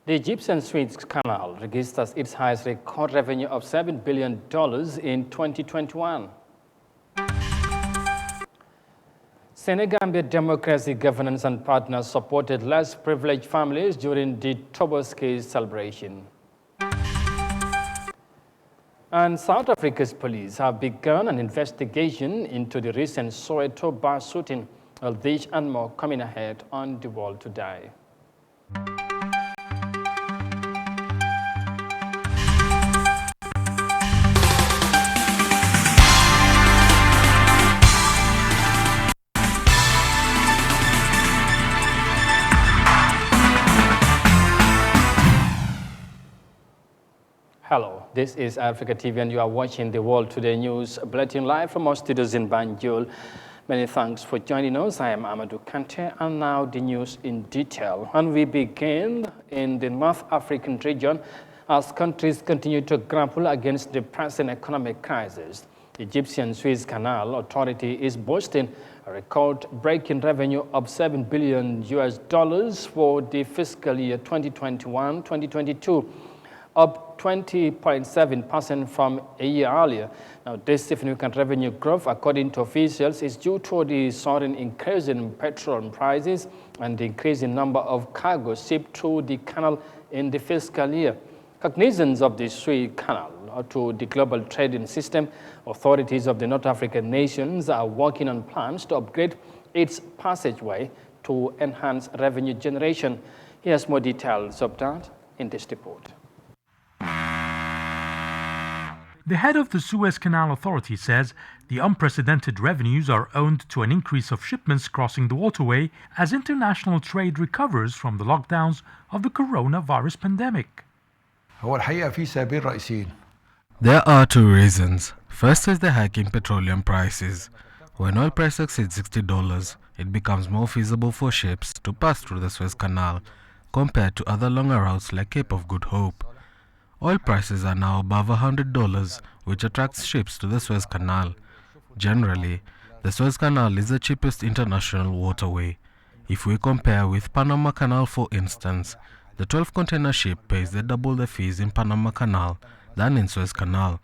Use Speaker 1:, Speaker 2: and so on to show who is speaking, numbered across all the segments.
Speaker 1: The Egyptian Suez Canal registers its highest record revenue of $7 billion in 2021. Senegambia Democracy Governance and Partners supported less privileged families during the Tobaski celebration. And South Africa's police have begun an investigation into the recent Soweto bar shooting. Well, this and more coming ahead on The World Today. Hello, this is Eyeafrica TV and you are watching The World Today News Bulletin live from our studios in Banjul. Many thanks for joining us. I am Amadou Kante and now the news in detail. And we begin in the North African region as countries continue to grapple against the present economic crisis. The Egyptian Suez Canal Authority is boasting a record-breaking revenue of $7 billion for the fiscal year 2021-2022. Up 20.7% from a year earlier. Now, this significant revenue growth, according to officials, is due to the sudden increase in petrol prices and the increasing number of cargoes shipped through the canal in the fiscal year. Cognizance of the Suez Canal to the global trading system, authorities of the North African nations are working on plans to upgrade its passageway to enhance revenue generation. Here's more details of that in this report.
Speaker 2: The head of the Suez Canal Authority says the unprecedented revenues are owed to an increase of shipments crossing the waterway as international trade recovers from the lockdowns of the coronavirus pandemic.
Speaker 3: There are two reasons. First is the hike in petroleum prices. When oil price exceeds $60, it becomes more feasible for ships to pass through the Suez Canal compared to other longer routes like Cape of Good Hope. Oil prices are now above $100, which attracts ships to the Suez Canal. Generally, the Suez Canal is the cheapest international waterway. If we compare with Panama Canal, for instance, the 12-container ship pays double the fees in Panama Canal than in Suez Canal.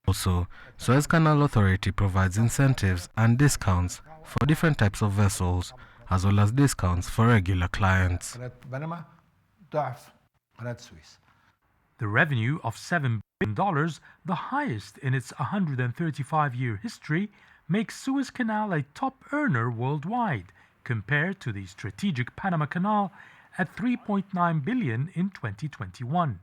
Speaker 3: Also, Suez Canal Authority provides incentives and discounts for different types of vessels, as well as discounts for regular clients.
Speaker 2: The revenue of $7 billion, the highest in its 135-year history, makes Suez Canal a top earner worldwide, compared to the strategic Panama Canal at $3.9 billion in 2021.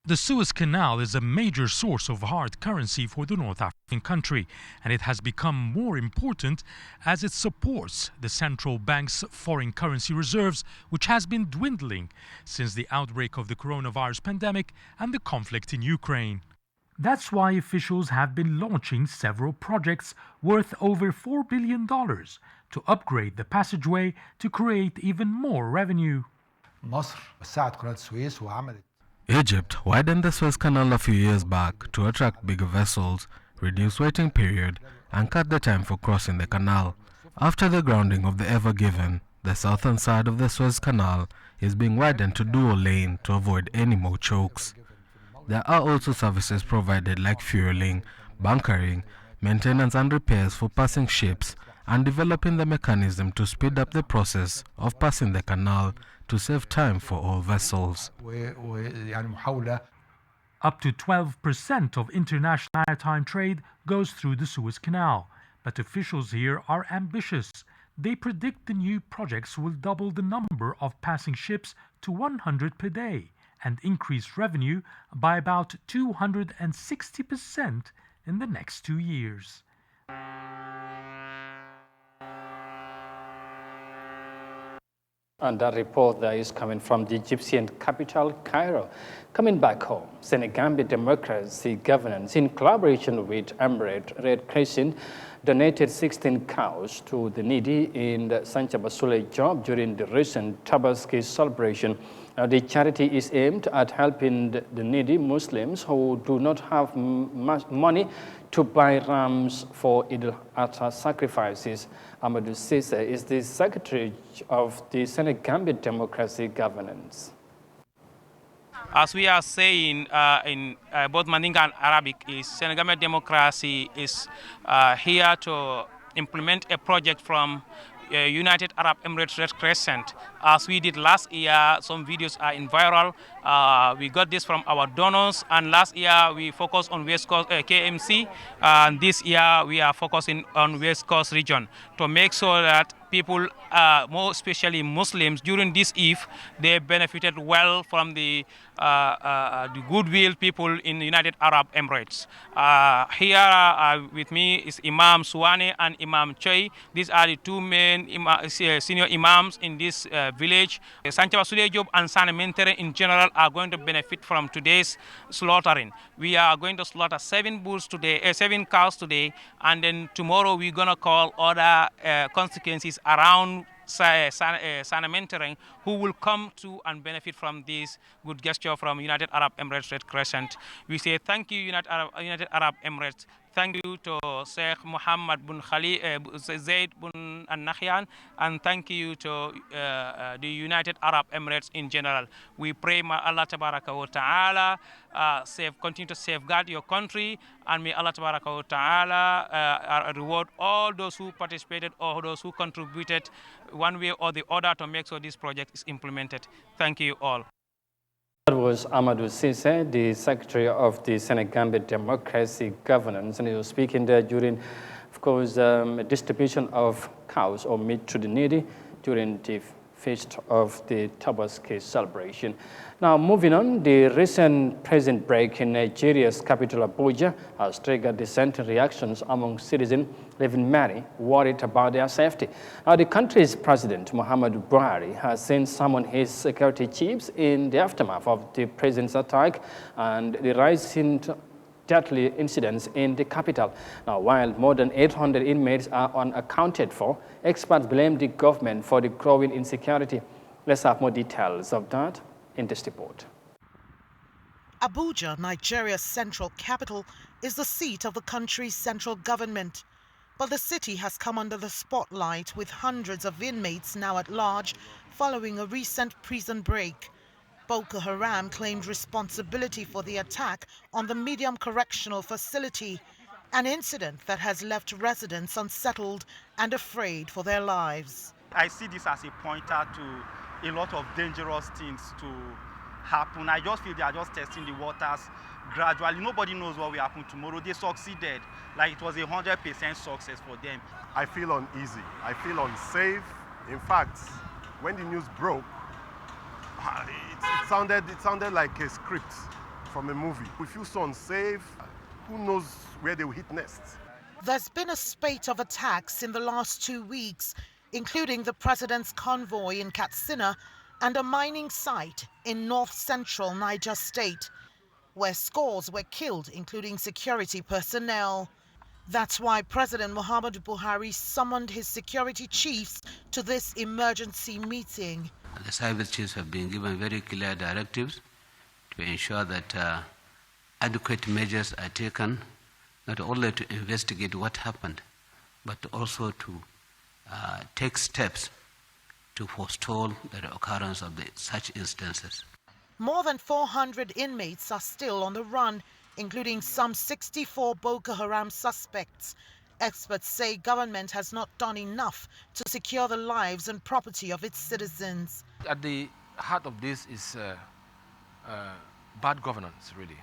Speaker 2: The Suez Canal is a major source of hard currency for the North African country, and it has become more important as it supports the central bank's foreign currency reserves, which has been dwindling since the outbreak of the coronavirus pandemic and the conflict in Ukraine. That's why officials have been launching several projects worth over $4 billion to upgrade the passageway to create even more revenue.
Speaker 3: Egypt widened the Suez Canal a few years back to attract bigger vessels, reduce waiting period, and cut the time for crossing the canal. After the grounding of the Ever Given, the southern side of the Suez Canal is being widened to dual lane to avoid any more chokes. There are also services provided like fueling, bunkering, maintenance and repairs for passing ships, and developing the mechanism to speed up the process of passing the canal to save time for all vessels.
Speaker 2: Up to 12% of international maritime trade goes through the Suez Canal, but officials here are ambitious. They predict the new projects will double the number of passing ships to 100 per day and increase revenue by about 260% in the next 2 years.
Speaker 1: And that report there is coming from the Egyptian capital, Cairo. Coming back home, Senegambia Democracy Governance, in collaboration with Emirate Red Crescent, donated 16 cows to the needy in the Sancha Basule job during the recent Tabaski celebration. The charity is aimed at helping the needy Muslims who do not have much money to buy rams for Eid al-Adha sacrifices. Amadou Sise is the Secretary of the Senegambia Democracy Governance.
Speaker 4: As we are saying in both Mandinka and Arabic, is Senegambia democracy is here to implement a project from United Arab Emirates Red Crescent. As we did last year, some videos are in viral. We got this from our donors, and last year we focused on West Coast KMC, and this year we are focusing on West Coast region to make sure that people, more especially Muslims, during this Eve, they benefited well from the goodwill people in the United Arab Emirates. Here with me is Imam Suwane and Imam Choi. These are the two main senior imams in this village. Sanchaba Sulejob and Sane Mentere in general are going to benefit from today's slaughtering. We are going to slaughter 7 bulls today, 7 cows today, and then tomorrow we're going to call other consequences around Sanamentering who will come to and benefit from this good gesture from United Arab Emirates Red Crescent. We say thank you, United Arab Emirates. Thank you to Sheikh Muhammad bin Zaid bin Al-Nahyan, and thank you to the United Arab Emirates in general. We pray may Allah Tabaraka wa Ta'ala continue to safeguard your country, and may Allah Tabaraka wa Ta'ala reward all those who participated or those who contributed one way or the other to make sure this project is implemented. Thank you all.
Speaker 1: That was Amadou Cisse, the Secretary of the Senegambia Democracy Governance, and he was speaking there during, of course, distribution of cows or meat to the needy during the feast of the Tabaski celebration. Now, moving on, the recent prison break in Nigeria's capital Abuja has triggered dissenting reactions among citizens, leaving many worried about their safety. Now, the country's president, Muhammadu Buhari, has since summoned his security chiefs in the aftermath of the prison's attack and the rising deadly incidents in the capital. Now, while more than 800 inmates are unaccounted for, experts blame the government for the growing insecurity. Let's have more details of that in this report.
Speaker 5: Abuja, Nigeria's central capital, is the seat of the country's central government. But the city has come under the spotlight with hundreds of inmates now at large following a recent prison break. Boko Haram claimed responsibility for the attack on the Medium Correctional Facility, an incident that has left residents unsettled and afraid for their lives.
Speaker 6: I see this as a pointer to a lot of dangerous things to happen. I just feel they are just testing the waters gradually. Nobody knows what will happen tomorrow. They succeeded. Like it was 100% success for them.
Speaker 7: I feel uneasy. I feel unsafe. In fact, when the news broke, it sounded like a script from a movie. We feel so unsafe. Who knows where they will hit next?
Speaker 5: There's been a spate of attacks in the last 2 weeks, including the president's convoy in Katsina and a mining site in north-central Niger State, where scores were killed, including security personnel. That's why President Muhammadu Buhari summoned his security chiefs to this emergency meeting.
Speaker 8: The service chiefs have been given very clear directives to ensure that adequate measures are taken, not only to investigate what happened, but also to take steps to forestall the occurrence of such instances.
Speaker 5: More than 400 inmates are still on the run, including some 64 Boko Haram suspects. Experts say government has not done enough to secure the lives and property of its citizens.
Speaker 9: At the heart of this is bad governance, really,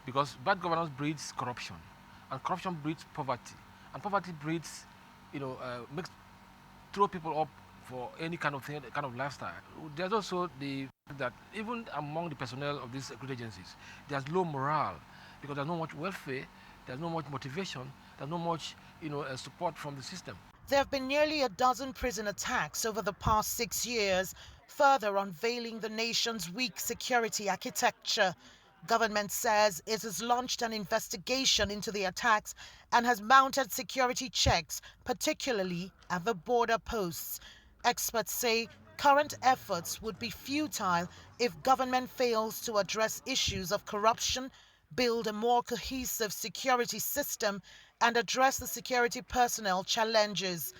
Speaker 9: because bad governance breeds corruption, and corruption breeds poverty, and poverty breeds, makes throw people up for any kind of thing, kind of lifestyle. There's also the fact that even among the personnel of these security agencies, there's low morale because there's not much welfare, there's not much motivation, there's not much, support from the system.
Speaker 5: There have been nearly a dozen prison attacks over the past 6 years, further unveiling the nation's weak security architecture. Government says it has launched an investigation into the attacks and has mounted security checks, particularly at the border posts. Experts say current efforts would be futile if government fails to address issues of corruption, build a more cohesive security system, and address the security personnel challenges.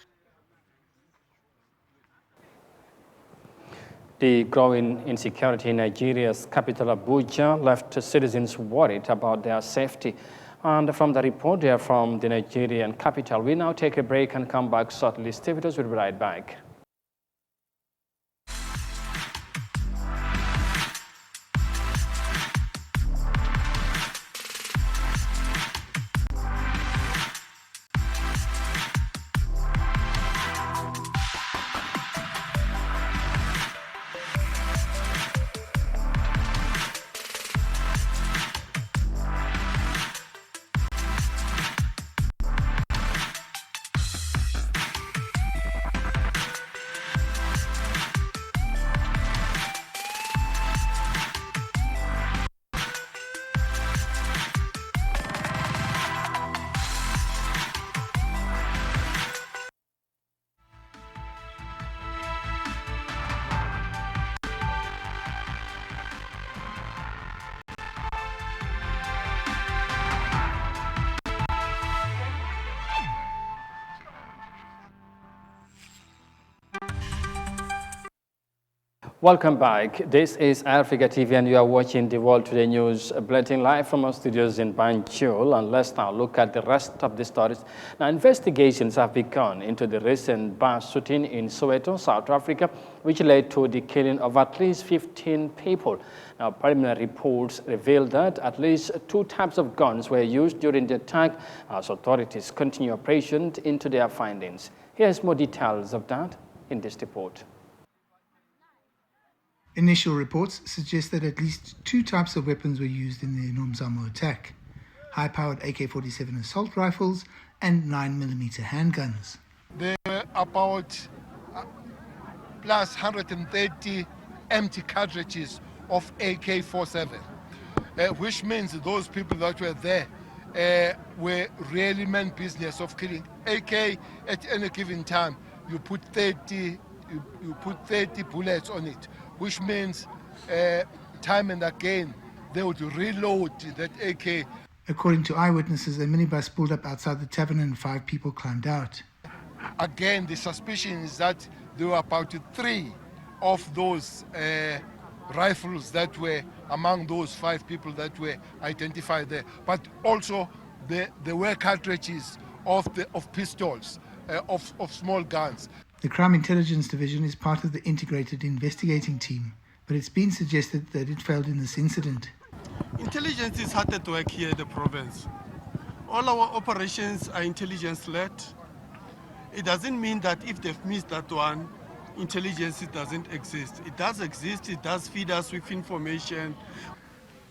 Speaker 1: The growing insecurity in Nigeria's capital Abuja left citizens worried about their safety. And from the report there from the Nigerian capital, we now take a break and come back shortly. Stay with us, we'll be right back. Welcome back. This is Eyeafrica TV and you are watching the World Today News bulletin live from our studios in Banjul. And let's now look at the rest of the stories. Now, investigations have begun into the recent bus shooting in Soweto, South Africa, which led to the killing of at least 15 people. Now, preliminary reports reveal that at least 2 types of guns were used during the attack as authorities continue operations into their findings. Here's more details of that in this report.
Speaker 10: Initial reports suggest that at least 2 types of weapons were used in the Nomzamo attack: high-powered AK-47 assault rifles and 9mm handguns.
Speaker 11: There were about plus 130 empty cartridges of AK-47, which means those people that were there were really meant business of killing. AK at any given time, you put 30 bullets on it, which means time and again they would reload that AK.
Speaker 10: According to eyewitnesses, a minibus pulled up outside the tavern and 5 people climbed out.
Speaker 11: Again, the suspicion is that there were about 3 of those rifles that were among those 5 people that were identified there. But also there were cartridges of pistols, of small guns.
Speaker 10: The Crime Intelligence Division is part of the integrated investigating team, but it's been suggested that it failed in this incident.
Speaker 12: Intelligence is hard at work here in the province. All our operations are intelligence-led. It doesn't mean that if they've missed that one, intelligence doesn't exist. It does exist, it does feed us with information.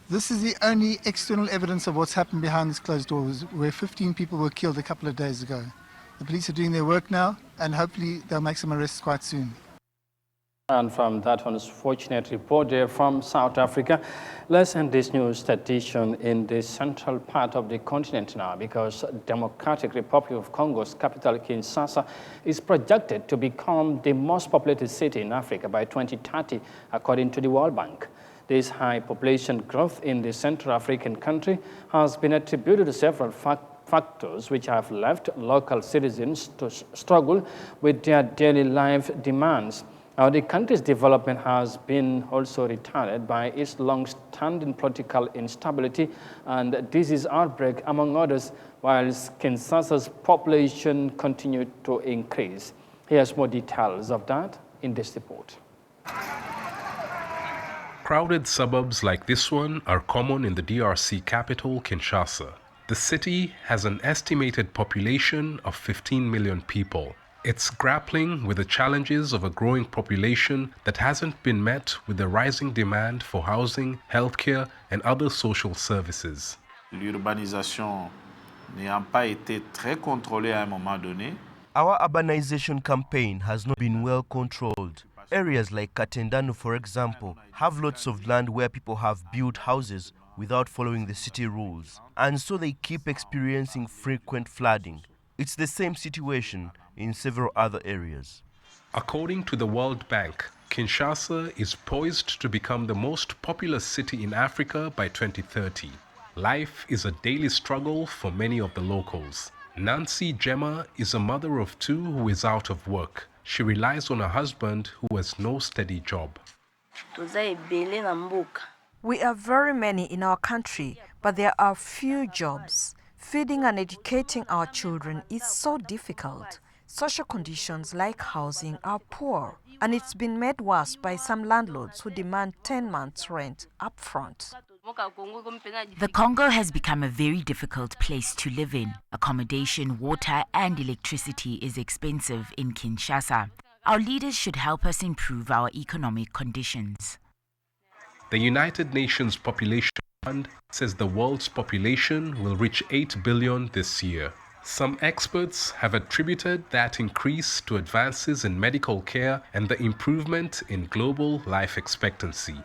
Speaker 10: This is the only external evidence of what's happened behind these closed doors, where 15 people were killed a couple of days ago. The police are doing their work now, and hopefully they'll make some arrests quite soon.
Speaker 1: And from that unfortunate report there from South Africa, let's end this news edition in the central part of the continent now, because Democratic Republic of Congo's capital, Kinshasa, is projected to become the most populated city in Africa by 2030, according to the World Bank. This high population growth in the Central African country has been attributed to several factors which have left local citizens to struggle with their daily life demands. Now, the country's development has been also retarded by its long-standing political instability and disease outbreak, among others, whilst Kinshasa's population continued to increase. Here's more details of that in this report.
Speaker 13: Crowded suburbs like this one are common in the DRC capital, Kinshasa. The city has an estimated population of 15 million people. It's grappling with the challenges of a growing population that hasn't been met with the rising demand for housing, healthcare, and other social services.
Speaker 14: L'urbanisation n'ayant pas été très contrôlée à un moment donné.
Speaker 15: Our urbanization campaign has not been well controlled. Areas like Katendano, for example, have lots of land where people have built houses without following the city rules, and so they keep experiencing frequent flooding. It's the same situation in several other areas.
Speaker 13: According to the World Bank, Kinshasa is poised to become the most populous city in Africa by 2030. Life is a daily struggle for many of the locals. Nancy Jammeh is a mother of 2 who is out of work. She relies on her husband who has no steady job.
Speaker 16: We are very many in our country, but there are few jobs. Feeding and educating our children is so difficult. Social conditions like housing are poor, and it's been made worse by some landlords who demand 10 months' rent up front.
Speaker 17: The Congo has become a very difficult place to live in. Accommodation, water and electricity is expensive in Kinshasa. Our leaders should help us improve our economic conditions.
Speaker 13: The United Nations Population Fund says the world's population will reach 8 billion this year. Some experts have attributed that increase to advances in medical care and the improvement in global life expectancy.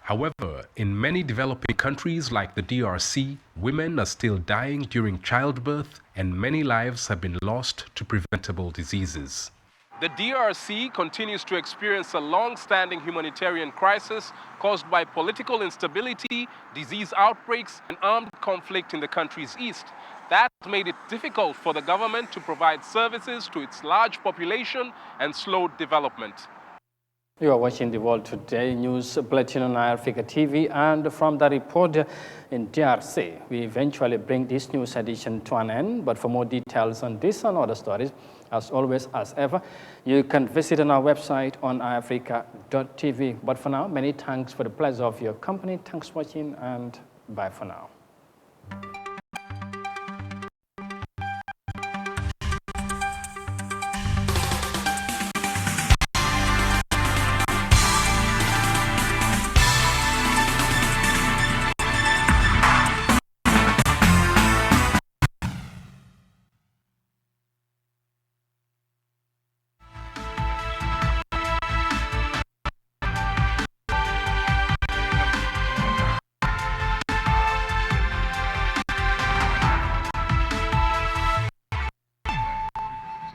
Speaker 13: However, in many developing countries like the DRC, women are still dying during childbirth and many lives have been lost to preventable diseases. The DRC continues to experience a long-standing humanitarian crisis caused by political instability, disease outbreaks, and armed conflict in the country's east. That made it difficult for the government to provide services to its large population and slowed development.
Speaker 1: You are watching the World Today News Bulletin on Eyeafrica TV, and from the report in DRC, we eventually bring this news edition to an end. But for more details on this and other stories, as always, as ever, you can visit on our website on Eyeafrica.tv. But for now, many thanks for the pleasure of your company. Thanks for watching, and bye for now.